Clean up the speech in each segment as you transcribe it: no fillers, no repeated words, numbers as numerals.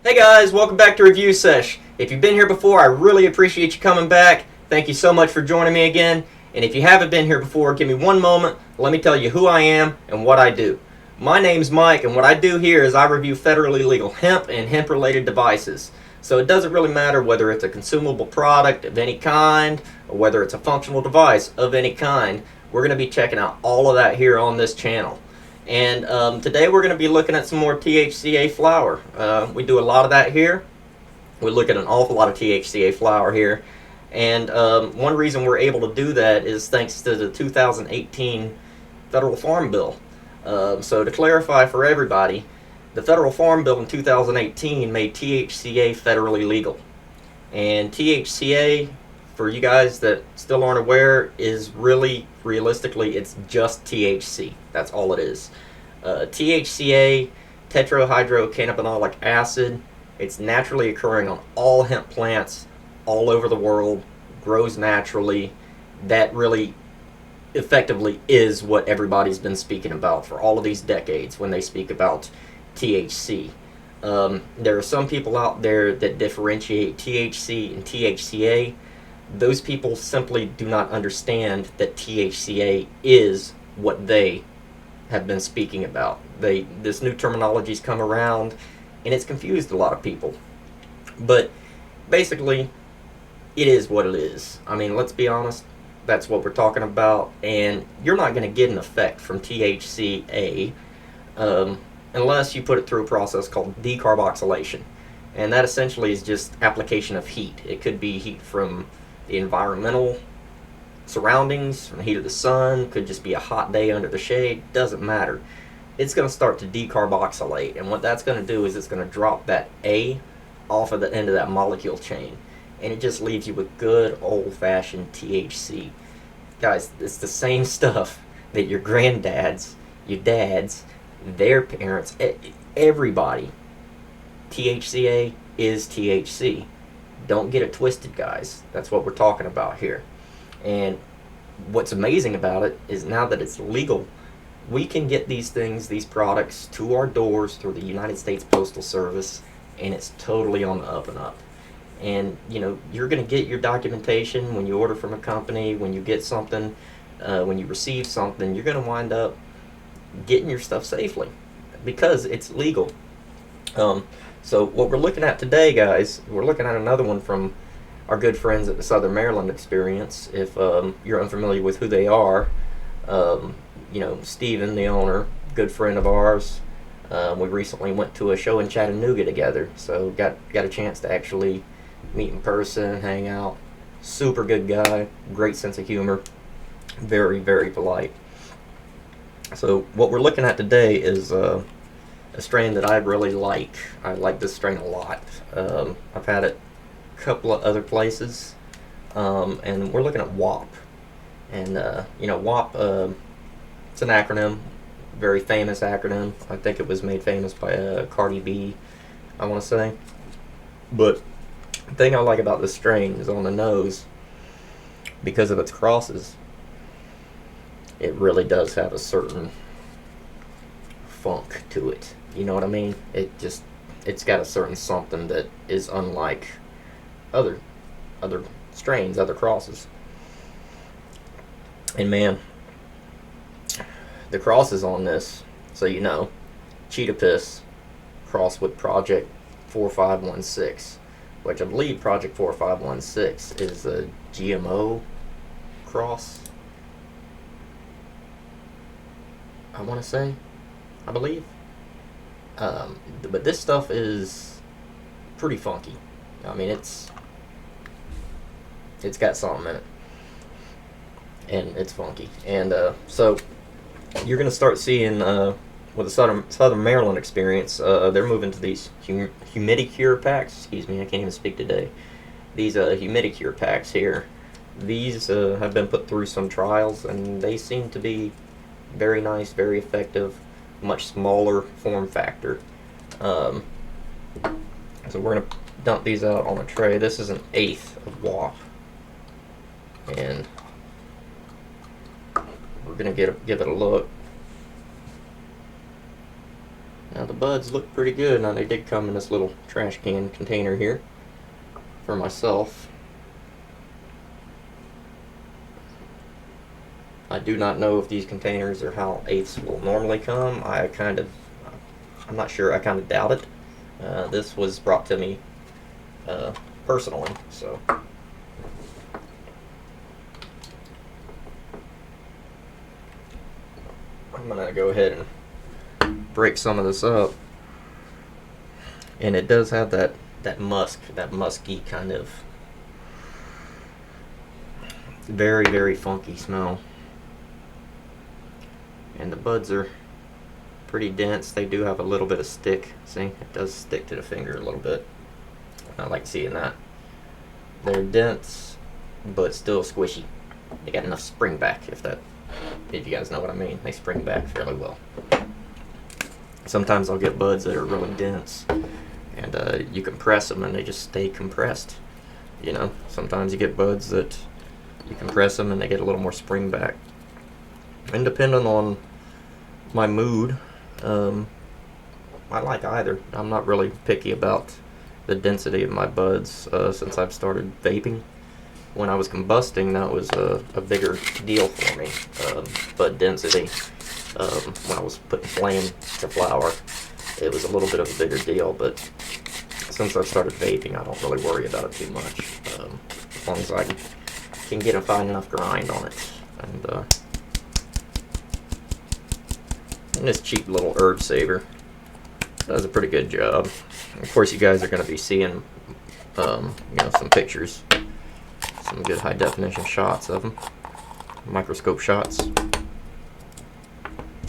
Hey guys, welcome back to Review Sesh. If you've been here before, I really appreciate you coming back. Thank you so much for joining me again. And if you haven't been here before, give me one moment. Let me tell you who I am and what I do. My name's Mike, and what I do here is I review federally legal hemp and hemp-related devices. So it doesn't really matter whether it's a consumable product of any kind or whether it's a functional device of any kind. We're going to be checking out all of that here on this channel. And today we're going to be looking at some more THCa flower. We do a lot of that here. We look at an awful lot of THCa flower here. And one reason we're able to do that is thanks to the 2018 Federal Farm Bill. So to clarify for everybody, the Federal Farm Bill in 2018 made THCa federally legal. And THCa, for you guys that still aren't aware, is really, realistically, it's just THC. That's all it is. THCa, tetrahydrocannabinolic acid, it's naturally occurring on all hemp plants all over the world, grows naturally. That really effectively is what everybody's been speaking about for all of these decades when they speak about THC. There are some people out there that differentiate THC and THCa. Those people simply do not understand that THCa is what they have been speaking about. This new terminology's come around, and it's confused a lot of people. But basically, it is what it is. I mean, let's be honest, that's what we're talking about, and you're not going to get an effect from THCa unless you put it through a process called decarboxylation. And that essentially is just application of heat. It could be heat from the environmental surroundings, from the heat of the sun, could just be a hot day under the shade, doesn't matter. It's going to start to decarboxylate, and what that's going to do is it's going to drop that A off of the end of that molecule chain, and it just leaves you with good old-fashioned THC. Guys, it's the same stuff that your granddads, your dads, their parents, everybody, THCa is THC. Don't get it twisted, guys. That's what we're talking about here. And what's amazing about it is now that it's legal, we can get these things, these products, to our doors through the United States Postal Service, and it's totally on the up and up. And, you know, you're going to get your documentation when you order from a company, when you get something, when you receive something, you're going to wind up getting your stuff safely because it's legal. So what we're looking at today, guys, we're looking at another one from our good friends at the Southern Maryland Experience. If you're unfamiliar with who they are, you know, Steven, the owner, good friend of ours. We recently went to a show in Chattanooga together, so got a chance to actually meet in person, hang out. Super good guy, great sense of humor, very, very polite. So what we're looking at today is a strain that I really like. I like this strain a lot. I've had it a couple of other places, and we're looking at WAP. And you know, WAP, it's an acronym, very famous acronym. I think it was made famous by Cardi B, I want to say. But the thing I like about this strain is on the nose, because of its crosses, it really does have a certain funk to it. You know what I mean? It's got a certain something that is unlike other strains, other crosses. And man, the crosses on this, so you know, Cheetah Piss crossed with Project 4516, which I believe Project 4516 is a GMO cross, I want to say, I believe. But this stuff is pretty funky. I mean, it's got something in it, and it's funky. And so you're gonna start seeing with the Southern Maryland Experience, they're moving to these Humidicure packs. Excuse me, I can't even speak today. These Humidicure packs here. These have been put through some trials, and they seem to be very nice, very effective, much smaller form factor. So we're going to dump these out on a tray. This is an eighth of WAP. And we're going to give it a look. Now the buds look pretty good. Now they did come in this little trash can container here for myself. I do not know if these containers are how eighths will normally come. I'm not sure. I kind of doubt it. This was brought to me personally, so. I'm gonna go ahead and break some of this up. And it does have that musky kind of very, very funky smell. And the buds are pretty dense. They do have a little bit of stick. See, it does stick to the finger a little bit. I like seeing that. They're dense, but still squishy. They got enough spring back, if you guys know what I mean. They spring back fairly well. Sometimes I'll get buds that are really dense, and you compress them and they just stay compressed. You know, sometimes you get buds that you compress them and they get a little more spring back. And depending on my mood, I like either. I'm not really picky about the density of my buds since I've started vaping. When I was combusting, that was a bigger deal for me. Bud density, when I was putting flame to flower, it was a little bit of a bigger deal, but since I've started vaping, I don't really worry about it too much, as long as I can get a fine enough grind on it. And this cheap little herb saver does a pretty good job. Of course, you guys are going to be seeing, some pictures, some good high definition shots of them, microscope shots.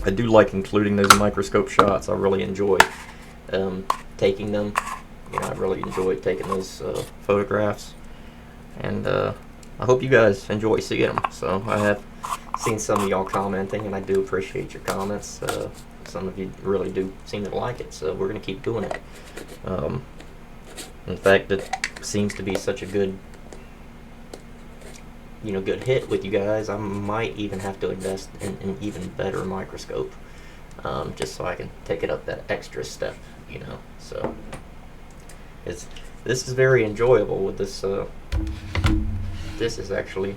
I do like including those microscope shots. I really enjoy taking them. I really enjoy taking those photographs, and I hope you guys enjoy seeing them. So I have seen some of y'all commenting, and I do appreciate your comments. Some of you really do seem to like it, so we're going to keep doing it. In fact, it seems to be such a good hit with you guys. I might even have to invest in an even better microscope, just so I can take it up that extra step, So this is very enjoyable with this. This is actually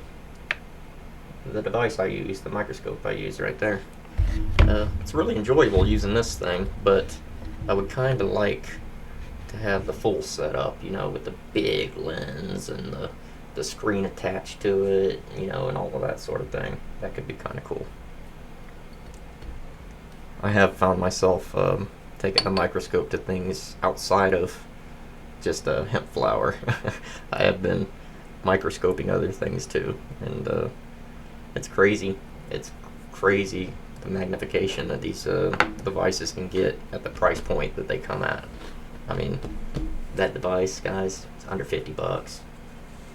the device I use, the microscope I use right there. It's really enjoyable using this thing, but I would kind of like to have the full setup, with the big lens and the screen attached to it, and all of that sort of thing. That could be kind of cool. I have found myself taking the microscope to things outside of just hemp flower. I have been microscoping other things too, and it's crazy. It's crazy the magnification that these devices can get at the price point that they come at. I mean, that device, guys, it's under $50.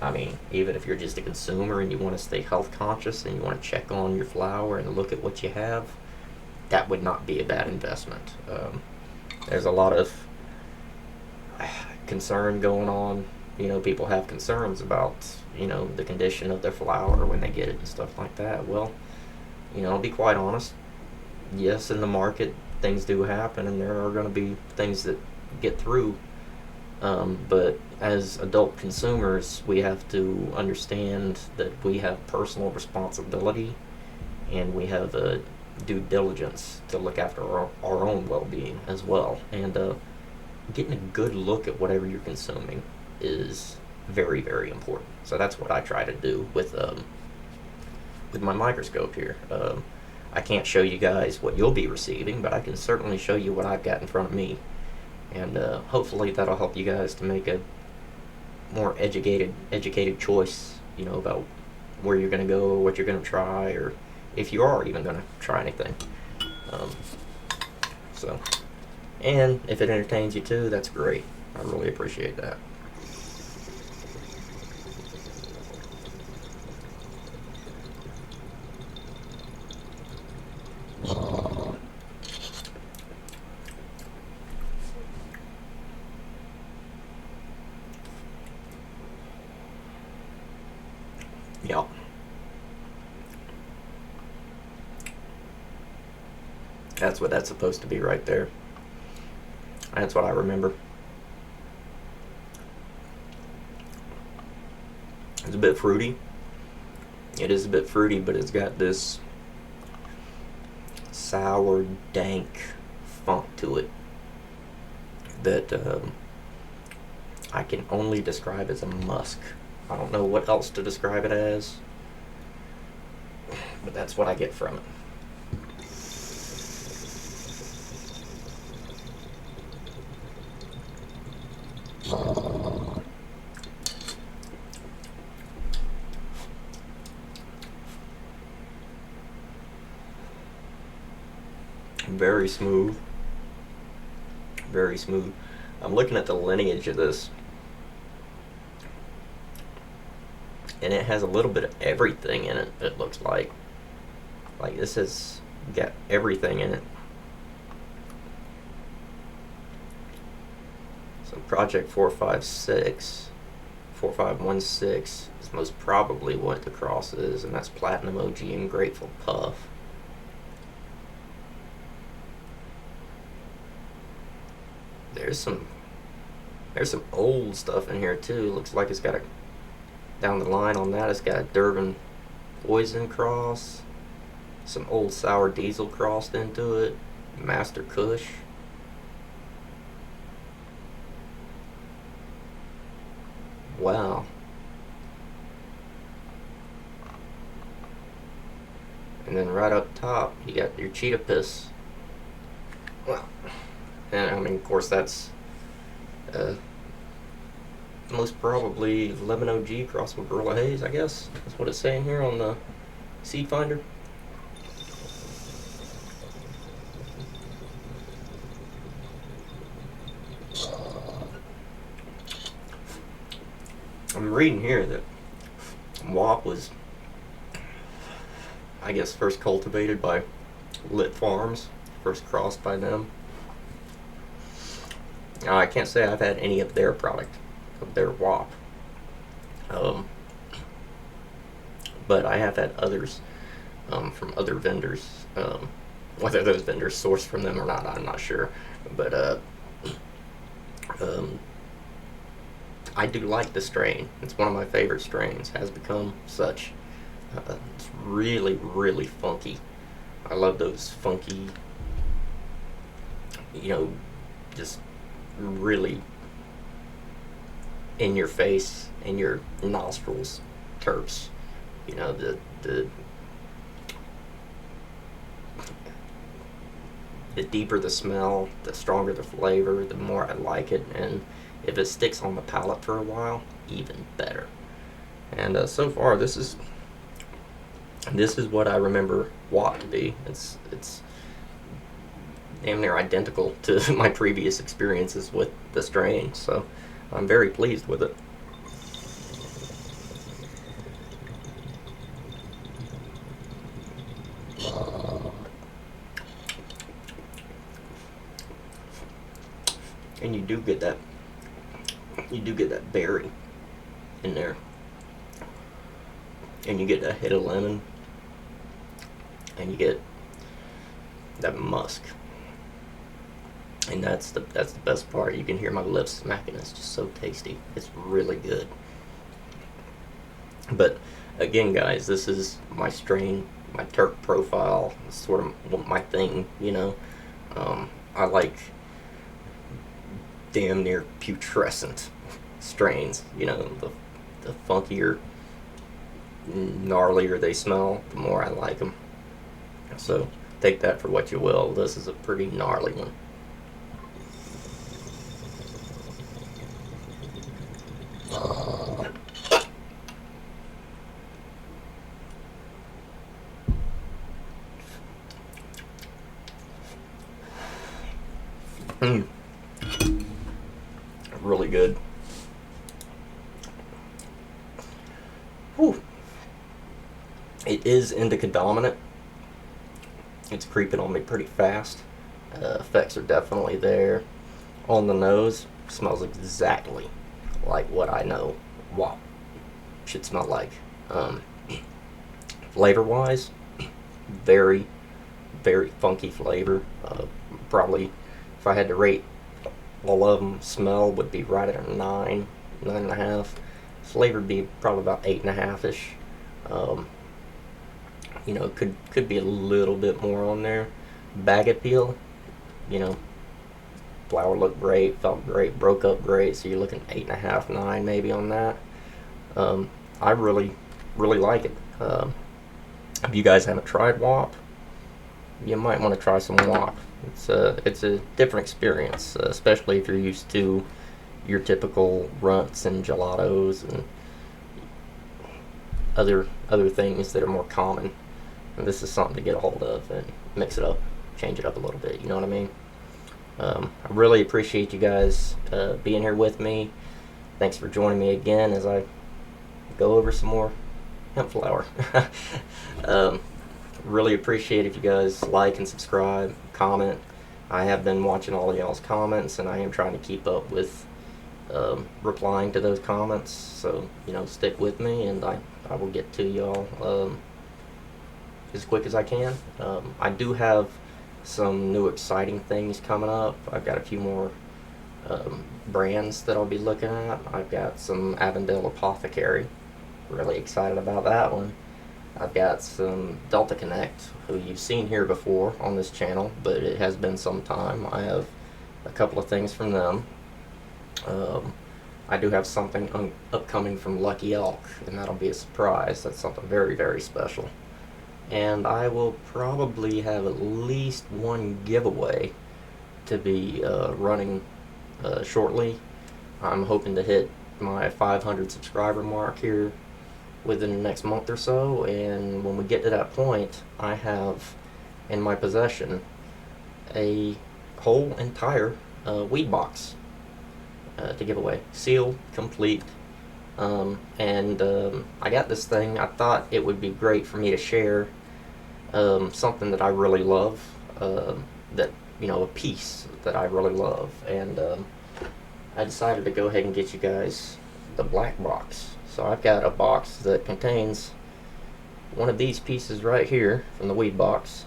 I mean, even if you're just a consumer and you want to stay health conscious and you want to check on your flower and look at what you have, that would not be a bad investment. There's a lot of concern going on. People have concerns about, the condition of their flower when they get it and stuff like that. Well, I'll be quite honest. Yes, in the market, things do happen, and there are going to be things that get through. But as adult consumers, we have to understand that we have personal responsibility, and we have a due diligence to look after our own well-being as well. And getting a good look at whatever you're consuming is very, very important. So that's what I try to do with my microscope here. I can't show you guys what you'll be receiving, but I can certainly show you what I've got in front of me. And hopefully that'll help you guys to make a more educated choice, about where you're going to go, or what you're going to try, or if you are even going to try anything. And if it entertains you too, that's great. I really appreciate that. Yeah. That's what that's supposed to be right there. That's what I remember. It's a bit fruity. It is a bit fruity, but it's got this sour, dank funk to it that I can only describe as a musk. I don't know what else to describe it as, but that's what I get from it. Very smooth. Very smooth. I'm looking at the lineage of this, and it has a little bit of everything in it, it looks like. Like, this has got everything in it. So Project 4516 is most probably what the cross is, and that's Platinum OG and Grateful Puff. There's some old stuff in here too. Looks like it's got a, down the line on that, it's got a Durban Poison cross, some old Sour Diesel crossed into it, Master Kush. Wow. And then right up top, you got your Cheetah Piss. Well, and I mean, of course, that's most probably Lemon OG crossed with Gorilla Haze, I guess. That's what it's saying here on the seed finder. I'm reading here that WAP was, I guess, first cultivated by Lit Farms, first crossed by them. Now, I can't say I've had any of their product, of their WAP, but I have had others from other vendors. Whether those vendors sourced from them or not, I'm not sure. But I do like the strain. It's one of my favorite strains, has become such. It's really, really funky. I love those funky, just really in your face, in your nostrils terps. The deeper the smell, the stronger the flavor, the more I like it, and if it sticks on the palate for a while, even better. And so far, this is what I remember WAP to be. It's damn near identical to my previous experiences with the strain, so I'm very pleased with it. And you do get that berry in there, and you get a hit of lemon, and you get that musk, and that's the best part. You can hear my lips smacking. It's just so tasty. It's really good. But again, guys, this is my strain, my terp profile. It's sort of my thing, I like damn near putrescent strains. The funkier, gnarlier they smell, the more I like them. So take that for what you will. This is a pretty gnarly one. Really good. Whew. It is indica dominant. It's creeping on me pretty fast. Effects are definitely there. On the nose, smells exactly like what I know WAP should smell like. Flavor wise, very, very funky flavor. Probably, if I had to rate all of them. Smell would be right at a 9, 9.5. Flavor would be probably about 8.5ish. Um, could be a little bit more on there. Bag appeal, you know, flower looked great, felt great, broke up great. So you're looking 8.5, 9 maybe on that. I really, really like it. If you guys haven't tried WAP, you might want to try some WAP. It's a different experience, especially if you're used to your typical runts and gelatos and other things that are more common. And this is something to get a hold of and mix it up, change it up a little bit. You know what I mean? I really appreciate you guys being here with me. Thanks for joining me again as I go over some more hemp flower. Really appreciate if you guys like and subscribe, comment. I have been watching all of y'all's comments, and I am trying to keep up with replying to those comments. So, stick with me, and I will get to y'all as quick as I can. I do have some new exciting things coming up. I've got a few more brands that I'll be looking at. I've got some Avondale Apothecary. Really excited about that one. I've got some Delta Connect, who you've seen here before on this channel, but it has been some time. I have a couple of things from them. I do have something upcoming from Lucky Elk, and that'll be a surprise. That's something very, very special. And I will probably have at least one giveaway to be running shortly. I'm hoping to hit my 500 subscriber mark here within the next month or so, and when we get to that point, I have in my possession a whole entire weed box to give away, sealed, complete. I got this thing. I thought it would be great for me to share something that I really love, a piece that I really love, and I decided to go ahead and get you guys the black box. So I've got a box that contains one of these pieces right here from the weed box,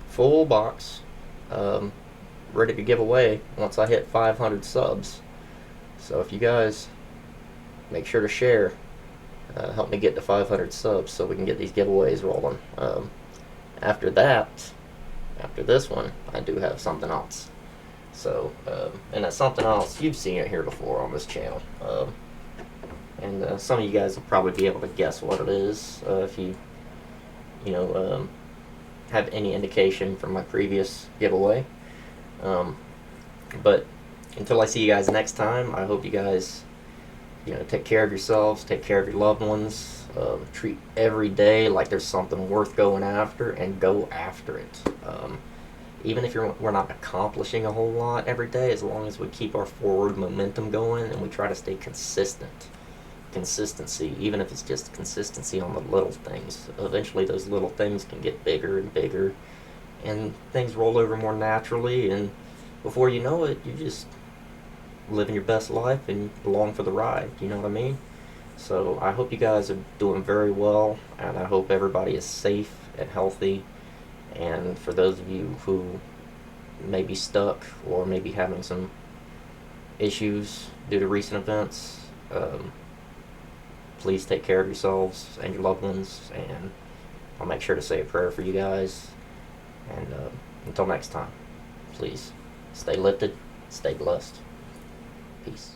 full box, ready to give away once I hit 500 subs. So if you guys make sure to share, help me get to 500 subs so we can get these giveaways rolling. After this one, I do have something else. So, and that's something else, you've seen it here before on this channel. And some of you guys will probably be able to guess what it is if you have any indication from my previous giveaway. But until I see you guys next time, I hope you guys take care of yourselves, take care of your loved ones, treat every day like there's something worth going after, and go after it. Even if we're not accomplishing a whole lot every day, as long as we keep our forward momentum going and we try to stay consistent. Consistency, even if it's just consistency on the little things. Eventually those little things can get bigger and bigger, and things roll over more naturally, and before you know it, you're just living your best life and along for the ride. You know what I mean? So I hope you guys are doing very well, and I hope everybody is safe and healthy. And for those of you who may be stuck or may be having some issues due to recent events, please take care of yourselves and your loved ones, and I'll make sure to say a prayer for you guys. And until next time, please stay lifted, stay blessed. Peace.